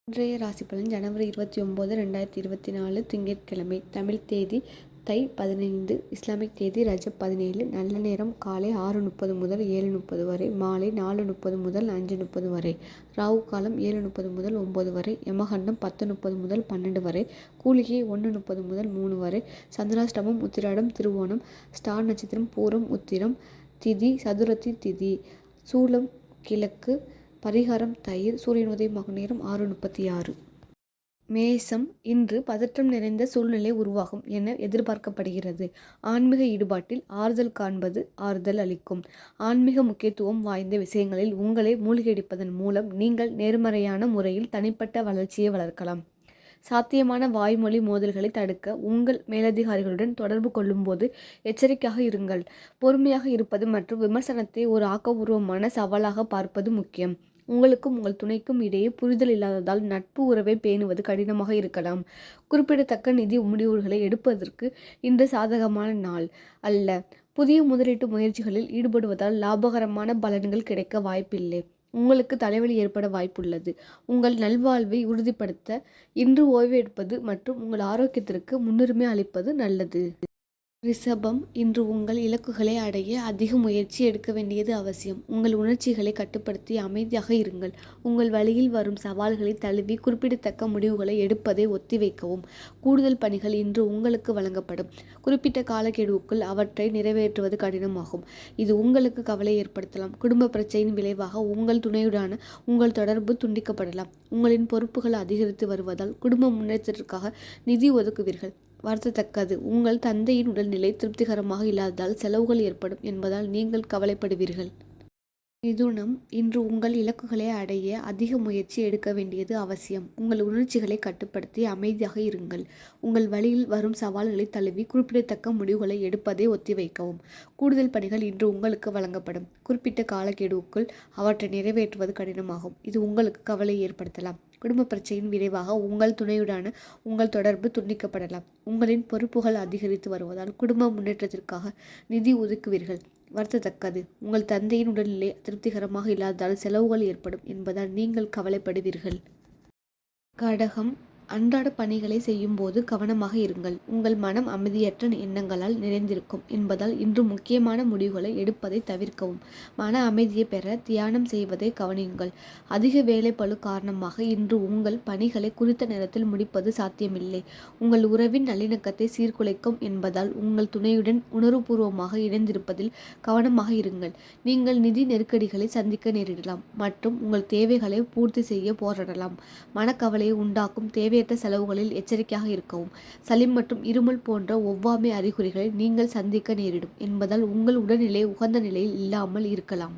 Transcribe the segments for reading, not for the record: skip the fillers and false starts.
இன்றைய ராசி பலன் ஜனவரி 29, 2024 திங்கட்கிழமை. தமிழ் தேதி தை 15, இஸ்லாமிக் தேதி ரஜப் 17. நல்ல நேரம் காலை 6:30 முதல் 7:30 வரை, மாலை 4:30 முதல் 5:30 வரை. ராகு காலம் 7:30 முதல் 9 வரை, யமகண்டம் 10:30 முதல் 12 வரை, கூலிகை 1:30 முதல் 3 வரை. சந்திராஷ்டமம் உத்திராடம் திருவோணம், ஸ்டார் நட்சத்திரம் பூரம் உத்திரம், திதி சதுரத்தி திதி, சூலம் கிழக்கு, பரிகாரம் தயிர், சூரியன் உதயமாகும் நேரம் 6:36. மேசம். இன்று பதற்றம் நிறைந்த சூழ்நிலை உருவாகும் என எதிர்பார்க்கப்படுகிறது. ஆன்மீக ஈடுபாட்டில் ஆறுதல் காண்பது ஆறுதல் அளிக்கும். ஆன்மீக முக்கியத்துவம் வாய்ந்த விஷயங்களில் உங்களை மூழ்கடிப்பதன் மூலம் நீங்கள் நேர்மறையான முறையில் தனிப்பட்ட வளர்ச்சியை வளர்க்கலாம். சாத்தியமான வாய்மொழி மோதல்களை தடுக்க உங்கள் மேலதிகாரிகளுடன் தொடர்பு கொள்ளும்போது எச்சரிக்கையாக இருங்கள். பொறுமையாக இருப்பது மற்றும் விமர்சனத்தை ஒரு ஆக்கப்பூர்வமான சவாலாக பார்ப்பது முக்கியம். உங்களுக்கும் உங்கள் துணைக்கும் இடையே புரிதல் இல்லாததால் நட்பு உறவை பேணுவது கடினமாக இருக்கலாம். குறிப்பிடத்தக்க நிதி முடிவுகளை எடுப்பதற்கு இன்று சாதகமான நாள் அல்ல. புதிய முதலீட்டு முயற்சிகளில் ஈடுபடுவதால் லாபகரமான பலன்கள் கிடைக்க வாய்ப்பில்லை. உங்களுக்கு தலைவலி ஏற்பட வாய்ப்புள்ளது. உங்கள் நல்வாழ்வை உறுதிப்படுத்த இன்று ஓய்வு எடுப்பது மற்றும் உங்கள் ஆரோக்கியத்திற்கு முன்னுரிமை அளிப்பது நல்லது. ரிஷபம். இன்று உங்கள் இலக்குகளை அடைய அதிக முயற்சி எடுக்க வேண்டியது அவசியம். உங்கள் உணர்ச்சிகளை கட்டுப்படுத்தி அமைதியாக இருங்கள். உங்கள் வழியில் வரும் சவால்களை தழுவி குறிப்பிடத்தக்க முடிவுகளை எடுப்பதை ஒத்திவைக்கவும். கூடுதல் பணிகள் இன்று உங்களுக்கு வழங்கப்படும். குறிப்பிட்ட காலக்கெடுவுக்குள் அவற்றை நிறைவேற்றுவது கடினமாகும். இது உங்களுக்கு கவலை ஏற்படுத்தலாம். குடும்ப பிரச்சனையின் விளைவாக உங்கள் துணையுடான உங்கள் தொடர்பு துண்டிக்கப்படலாம். உங்களின் பொறுப்புகள் அதிகரித்து வருவதால் குடும்ப முன்னேற்றத்திற்காக நிதி ஒதுக்குவீர்கள். வருத்தத்தக்கது, உங்கள் தந்தையின் உடல்நிலை திருப்திகரமாக இல்லாததால் செலவுகள் ஏற்படும் என்பதால் நீங்கள் கவலைப்படுவீர்கள். மிதுனம். இன்று உங்கள் இலக்குகளை அடைய அதிக முயற்சி எடுக்க வேண்டியது அவசியம். உங்கள் உணர்ச்சிகளை கட்டுப்படுத்தி அமைதியாக இருங்கள். உங்கள் வழியில் வரும் சவால்களை தழுவி குறிப்பிடத்தக்க முடிவுகளை எடுப்பதை ஒத்திவைக்கவும். கூடுதல் பணிகள் இன்று உங்களுக்கு வழங்கப்படும். குறிப்பிட்ட காலக்கெடுவுக்குள் அவற்றை நிறைவேற்றுவது கடினமாகும். இது உங்களுக்கு கவலை ஏற்படுத்தலாம். குடும்ப பிரச்சனையின் விளைவாக உங்கள் துணையுடான உங்கள் தொடர்பு துண்டிக்கப்படலாம். உங்களின் பொறுப்புகள் அதிகரித்து வருவதால் குடும்ப முன்னேற்றத்திற்காக நிதி ஒதுக்குவீர்கள். வருத்தத்தக்கது, உங்கள் தந்தையின் உடல்நிலை திருப்திகரமாக இல்லாததால் செலவுகள் ஏற்படும் என்பதால் நீங்கள் கவலைப்படுவீர்கள். கடகம். அன்றாட பணிகளை செய்யும் போது கவனமாக இருங்கள். உங்கள் மனம் அமைதியற்ற எண்ணங்களால் நிறைந்திருக்கும் என்பதால் இன்று முக்கியமான முடிவுகளை எடுப்பதை தவிர்க்கவும். மன அமைதியை பெற தியானம் செய்வதை கவனியுங்கள். அதிக வேலைப்பளு காரணமாக இன்று உங்கள் பணிகளை குறித்த நேரத்தில் முடிப்பது சாத்தியமில்லை. உங்கள் உறவின் நல்லிணக்கத்தை சீர்குலைக்கும் என்பதால் உங்கள் துணையுடன் உணர்வுபூர்வமாக இணைந்திருப்பதில் கவனமாக இருங்கள். நீங்கள் நிதி நெருக்கடிகளை சந்திக்க நேரிடலாம் மற்றும் உங்கள் தேவைகளை பூர்த்தி செய்ய போராடலாம். மனக்கவலையை உண்டாக்கும் தேவையற்ற செலவுகளில் எச்சரிக்கையாக இருக்கவும். சளி மற்றும் இருமல் போன்ற ஒவ்வாமை அறிகுறிகளை நீங்கள் சந்திக்க நேரிடும் என்பதால் உங்கள் உடல்நிலை உகந்த நிலையில் இல்லாமல் இருக்கலாம்.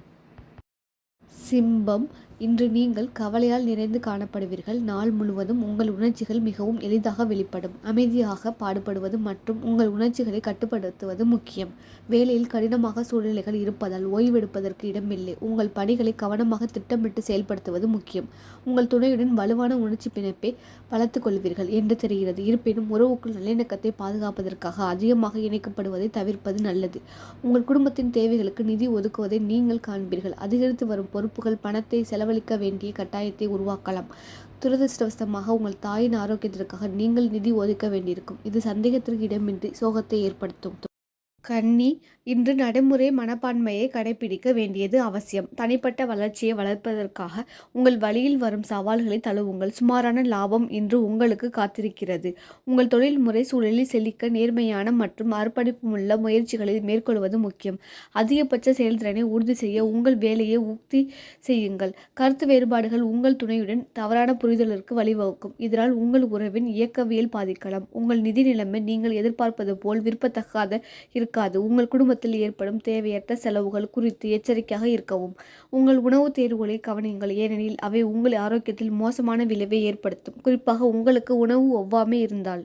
சிம்பம். இன்று நீங்கள் கவலையால் நிறைந்து காணப்படுவீர்கள். நாள் முழுவதும் உங்கள் உணர்ச்சிகள் மிகவும் எளிதாக வெளிப்படும். அமைதியாக பாடுபடுவது மற்றும் உங்கள் உணர்ச்சிகளை கட்டுப்படுத்துவது முக்கியம். வேலையில் கடினமாக சூழ்நிலைகள் இருப்பதால் ஓய்வெடுப்பதற்கு இடமில்லை. உங்கள் பணிகளை கவனமாக திட்டமிட்டு செயல்படுத்துவது முக்கியம். உங்கள் துணையுடன் வலுவான உணர்ச்சி பிணைப்பை வளர்த்துக் கொள்வீர்கள் என்று தெரிகிறது. இருப்பினும் உறவுக்குள் நல்லிணக்கத்தை பாதுகாப்பதற்காக அதிகமாக இணைக்கப்படுவதை தவிர்ப்பது நல்லது. உங்கள் குடும்பத்தின் தேவைகளுக்கு நிதி ஒதுக்குவதை நீங்கள் காண்பீர்கள். அதிகரித்து வரும் பொறுப்புகள் பணத்தை செலவழிக்க வேண்டிய கட்டாயத்தை உருவாக்கலாம். துரதிருஷ்டவசமாக உங்கள் தாயின் ஆரோக்கியத்திற்காக நீங்கள் நிதி ஒதுக்க வேண்டியிருக்கும். இது சந்தேகத்திற்கு இடமின்றி சோகத்தை ஏற்படுத்தும். கன்னி. இன்று நடைமுறை மனப்பான்மையை கடைபிடிக்க வேண்டியது அவசியம். தனிப்பட்ட வளர்ச்சியை வளர்ப்பதற்காக உங்கள் வழியில் வரும் சவால்களை தழுவுங்கள். சுமாரான லாபம் இன்று உங்களுக்கு காத்திருக்கிறது. உங்கள் தொழில்முறை சூழலில் செழிக்க நேர்மையான மற்றும் அர்ப்பணிப்புள்ள முயற்சிகளை மேற்கொள்வது முக்கியம். அதிகபட்ச செயல்திறனை உறுதி செய்ய உங்கள் வேலையை உக்தி செய்யுங்கள். கருத்து வேறுபாடுகள் உங்கள் துணையுடன் தவறான புரிதலுக்கு வழிவகுக்கும். இதனால் உங்கள் உறவின் இயக்கவியல் பாதிக்கலாம். உங்கள் நிதி நிலைமை நீங்கள் எதிர்பார்ப்பது போல் விருப்பத்தகாத இருக்காது. உங்கள் குடும்பத்தில் ஏற்படும் தேவையற்ற செலவுகள் குறித்து எச்சரிக்கையாக இருக்கவும். உங்கள் உணவு தேர்வுகளை கவனியுங்கள், ஏனெனில் அவை உங்கள் ஆரோக்கியத்தில் மோசமான விளைவை ஏற்படுத்தும், குறிப்பாக உங்களுக்கு உணவு ஒவ்வாமை இருந்தால்.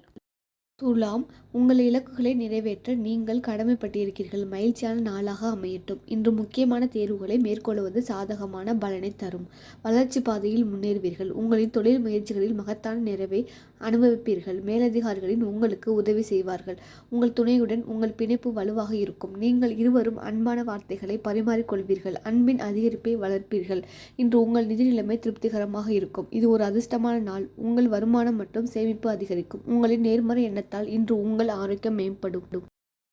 துலாம். உங்கள் இலக்குகளை நிறைவேற்ற நீங்கள் கடமைப்பட்டிருக்கிறீர்கள். மகிழ்ச்சியான நாளாக அமையட்டும். இன்று முக்கியமான தேர்வுகளை மேற்கொள்வது சாதகமான பலனை தரும். வளர்ச்சி பாதையில் முன்னேறுவீர்கள். உங்களின் தொழில் முயற்சிகளில் மகத்தான நிறைவை அனுபவிப்பீர்கள். மேலதிகாரிகளின் உங்களுக்கு உதவி செய்வார்கள். உங்கள் துணையுடன் உங்கள் பிணைப்பு வலுவாக இருக்கும். நீங்கள் இருவரும் அன்பான வார்த்தைகளை பரிமாறிக்கொள்வீர்கள். அன்பின் அதிகரிப்பை வளர்ப்பீர்கள். இன்று உங்கள் நிதி நிலைமை திருப்திகரமாக இருக்கும். இது ஒரு அதிர்ஷ்டமான நாள். உங்கள் வருமானம் மற்றும் சேமிப்பு அதிகரிக்கும். உங்களின் நேர்மறை எண்ணத்தால் இன்று உங்கள் ஆரோக்கியம் மேம்படும்.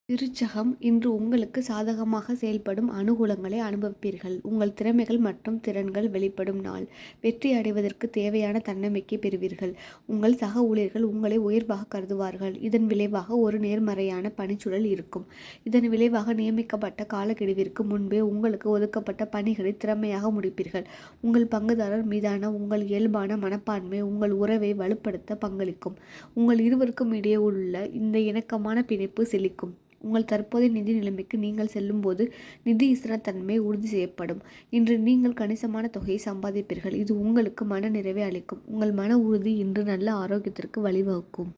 விருச்சகம், இன்று உங்களுக்கு சாதகமாக செயல்படும் அனுகூலங்களை அனுபவிப்பீர்கள். உங்கள் திறமைகள் மற்றும் திறன்கள் வெளிப்படும் நாள். வெற்றி அடைவதற்கு தேவையான தன்னம்பிக்கை பெறுவீர்கள். உங்கள் சக ஊழியர்கள் உங்களை உயர்வாக கருதுவார்கள். இதன் விளைவாக ஒரு நேர்மறையான பணிச்சூழல் இருக்கும். இதன் விளைவாக நியமிக்கப்பட்ட காலக்கெடுவிற்கு முன்பே உங்களுக்கு ஒதுக்கப்பட்ட பணிகளை திறமையாக முடிப்பீர்கள். உங்கள் பங்குதாரர் மீதான உங்கள் இயல்பான மனப்பான்மை உங்கள் உறவை வலுப்படுத்த பங்களிக்கும். உங்கள் இருவருக்கும் இடையே உள்ள இந்த இணக்கமான பிணைப்பு செழிக்கும். உங்கள் தற்போதைய நிதி நிலைமைக்கு நீங்கள் செல்லும்போது நிதி ஸ்திரத்தன்மை உறுதி செய்யப்படும். இன்று நீங்கள் கணிசமான தொகையை சம்பாதிப்பீர்கள். இது உங்களுக்கு மன நிறைவை அளிக்கும். உங்கள் மன உறுதி இன்று நல்ல ஆரோக்கியத்திற்கு வழிவகுக்கும்.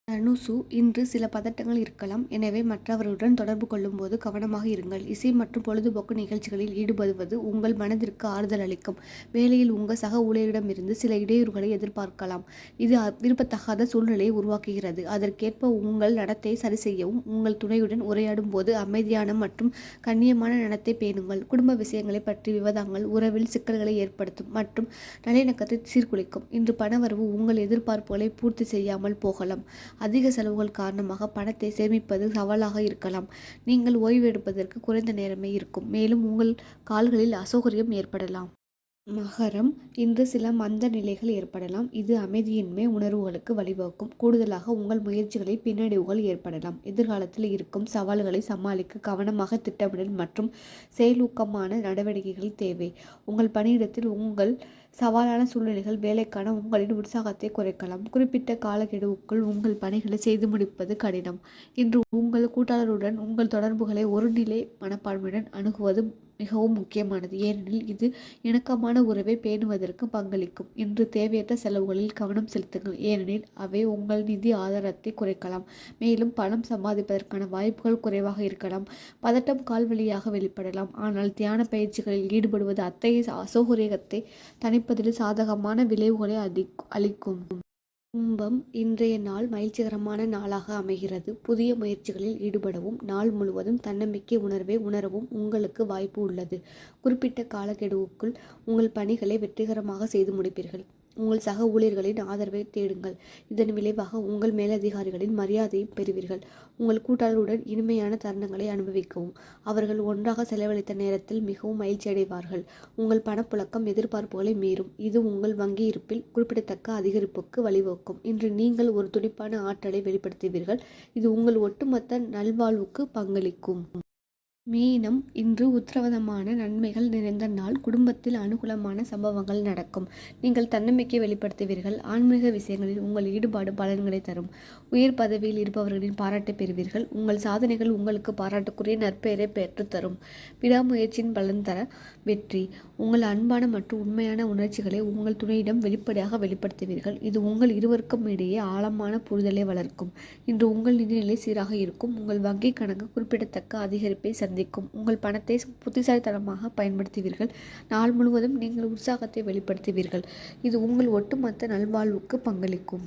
தனுசு, இன்று சில பதட்டங்கள் இருக்கலாம். எனவே மற்றவர்களுடன் தொடர்பு கொள்ளும்போது கவனமாக இருங்கள். இசை மற்றும் பொழுதுபோக்கு நிகழ்ச்சிகளில் ஈடுபடுவது உங்கள் மனதிற்கு ஆறுதல் அளிக்கும். வேலையில் உங்கள் சக ஊழியரிடமிருந்து சில இடையூறுகளை எதிர்பார்க்கலாம். இது விரும்பத்தகாத சூழ்நிலையை உருவாக்குகிறது. அதற்கேற்ப உங்கள் நடத்தையை சரி செய்யவும். உங்கள் துணையுடன் உரையாடும் போது அமைதியான மற்றும் கண்ணியமான நடத்தை பேணுங்கள். குடும்ப விஷயங்களை பற்றி விவாதங்கள் உறவில் சிக்கல்களை ஏற்படுத்தும் மற்றும் நல்லிணக்கத்தை சீர்குலைக்கும். இன்று பணவரவு உங்கள் எதிர்பார்ப்புகளை பூர்த்தி செய்யாமல் போகலாம். அதிக செலவுகள் காரணமாக பணத்தை சேமிப்பது சவாலாக இருக்கலாம். நீங்கள் ஓய்வு எடுப்பதற்கு குறைந்த நேரமே இருக்கும். மேலும் உங்கள் கால்களில் அசௌகரியம் ஏற்படலாம். மகரம், இன்று சில மந்த நிலைகள் ஏற்படலாம். இது அமைதியின்மை உணர்வுகளுக்கு வழிவகுக்கும். கூடுதலாக உங்கள் முயற்சிகளில் பின்னடைவுகள் ஏற்படலாம். எதிர்காலத்தில் இருக்கும் சவால்களை சமாளிக்க கவனமாக திட்டமிடல் மற்றும் செயலூக்கமான நடவடிக்கைகள் தேவை. உங்கள் பணியிடத்தில் உங்கள் சவாலான சூழ்நிலைகள் வேலைக்கான உங்களின் உற்சாகத்தை குறைக்கலாம். குறிப்பிட்ட காலக்கெடுவுக்குள் உங்கள் பணிகளை செய்து முடிப்பது கடினம். இன்று உங்கள் கூட்டாளருடன் உங்கள் தொடர்புகளை ஒரு நிலை மனப்பான்மையுடன் அணுகுவது மிகவும் முக்கியமானது. ஏனெனில் இது இணக்கமான உறவை பேணுவதற்கு பங்களிக்கும். இன்று தேவையற்ற செலவுகளில் கவனம் செலுத்துங்கள். ஏனெனில் அவை உங்கள் நிதி ஆதாரத்தை குறைக்கலாம். மேலும் பணம் சம்பாதிப்பதற்கான வாய்ப்புகள் குறைவாக இருக்கலாம். பதட்டம் கால்வழியாக வெளிப்படலாம். ஆனால் தியான பயிற்சிகளில் ஈடுபடுவது அத்தகைய அசௌகரியத்தை தணிப்பதில் சாதகமான விளைவுகளை அளிக்கும். கும்பம், இன்றைய நாள் மகிழ்ச்சிகரமான நாளாக அமைகிறது. புதிய முயற்சிகளில் ஈடுபடவும் நாள் முழுவதும் தன்னம்பிக்கை உணர்வை உணரவும் உங்களுக்கு வாய்ப்பு உள்ளது. குறிப்பிட்ட காலக்கெடுவுக்குள் உங்கள் பணிகளை வெற்றிகரமாக செய்து முடிப்பீர்கள். உங்கள் சக ஊழியர்களின் ஆதரவை தேடுங்கள். இதன் விளைவாக உங்கள் மேலதிகாரிகளின் மரியாதையை பெறுவீர்கள். உங்கள் கூட்டாளருடன் இனிமையான தருணங்களை அனுபவிக்கவும். அவர்கள் ஒன்றாக செலவழித்த நேரத்தில் மிகவும் மகிழ்ச்சி அடைவார்கள். உங்கள் பணப்புழக்கம் எதிர்பார்ப்புகளை மீறும். இது உங்கள் வங்கி இருப்பில் குறிப்பிடத்தக்க அதிகரிப்புக்கு வழிவகுக்கும். இன்று நீங்கள் ஒரு துடிப்பான ஆற்றலை வெளிப்படுத்துவீர்கள். இது உங்கள் ஒட்டுமொத்த நல்வாழ்வுக்கு பங்களிக்கும். மீனம், இன்று உத்தரவாதமான நன்மைகள் நிறைந்த நாள். குடும்பத்தில் அனுகூலமான சம்பவங்கள் நடக்கும். நீங்கள் தன்னம்பிக்கை வெளிப்படுத்துவீர்கள். ஆன்மீக விஷயங்களில் உங்கள் ஈடுபாடு பலன்களை தரும். உயர் பதவியில் இருப்பவர்களின் பாராட்டை பெறுவீர்கள். உங்கள் சாதனைகள் உங்களுக்கு பாராட்டுக்குரிய நற்பெயரை பெற்றுத்தரும். விடாமுயற்சியின் பலன் தர வெற்றி. உங்கள் அன்பான மற்றும் உண்மையான உணர்ச்சிகளை உங்கள் துணையிடம் வெளிப்படையாக வெளிப்படுத்துவீர்கள். இது உங்கள் இருவருக்கும் இடையே ஆழமான புரிதலை வளர்க்கும். இன்று உங்கள் நிதிநிலை சீராக இருக்கும். உங்கள் வங்கி கணக்கு குறிப்பிடத்தக்க அதிகரிப்பை சந்திக்கும். உங்கள் பணத்தை புத்திசாலித்தனமாக பயன்படுத்துவீர்கள். நாள் முழுவதும் நீங்கள் உற்சாகத்தை வெளிப்படுத்துவீர்கள். இது உங்கள் ஒட்டுமொத்த நல்வாழ்வுக்கு பங்களிக்கும்.